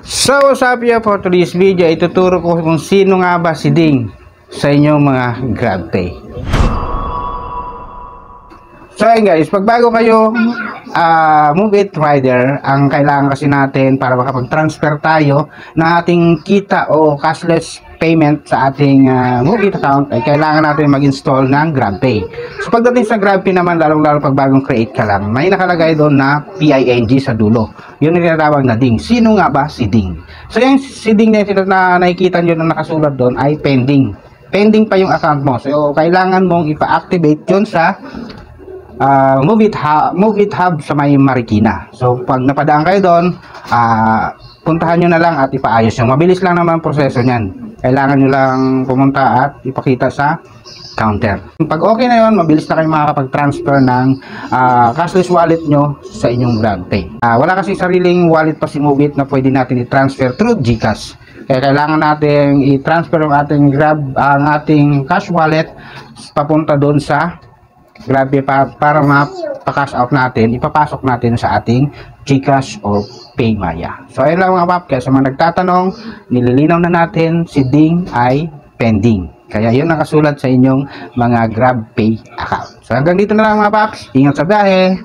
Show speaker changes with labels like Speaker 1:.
Speaker 1: So, what's up ya, for today's video, ituturo ko kung sino nga ba si Ding sa inyong mga GrabPay. So ayun guys, pag bago kayo Move It rider, ang kailangan kasi natin para makapag-transfer tayo ng ating kita o cashless payment sa ating Move It account, ay kailangan natin mag-install ng GrabPay. So pagdating sa GrabPay naman, lalong-lalo pag bagong create ka lang, may nakalagay doon na PING sa dulo. Yun yung tinatawag na Ding. Sino nga ba si Ding? So yung si Ding na nakikita nyo na nakasulat doon ay pending. Pending pa yung account mo. So kailangan mong ipa-activate yun sa Move It Hub sa may Marikina. So pag napadaan kayo doon, puntahan nyo na lang at ipaayos nyo. Mabilis lang naman ang proseso nyan. Kailangan nyo lang pumunta at ipakita sa counter. Pag okay na yon, mabilis na kayo makakapag-transfer ng cashless wallet nyo sa inyong GrabPay. Wala kasi sariling wallet pa si Move It na pwede natin i-transfer through GCash. Kaya kailangan natin i-transfer ang ating cash wallet papunta doon sa GrabPay para mapa-cash out natin, ipapasok natin sa ating GCash o PayMaya. So ayun lang mga pap, kaya sa mga nagtatanong, nililinaw na natin si Ding ay pending. Kaya yun nakasulat sa inyong mga GrabPay account. So hanggang dito na lang mga paps, ingat sa biyahe.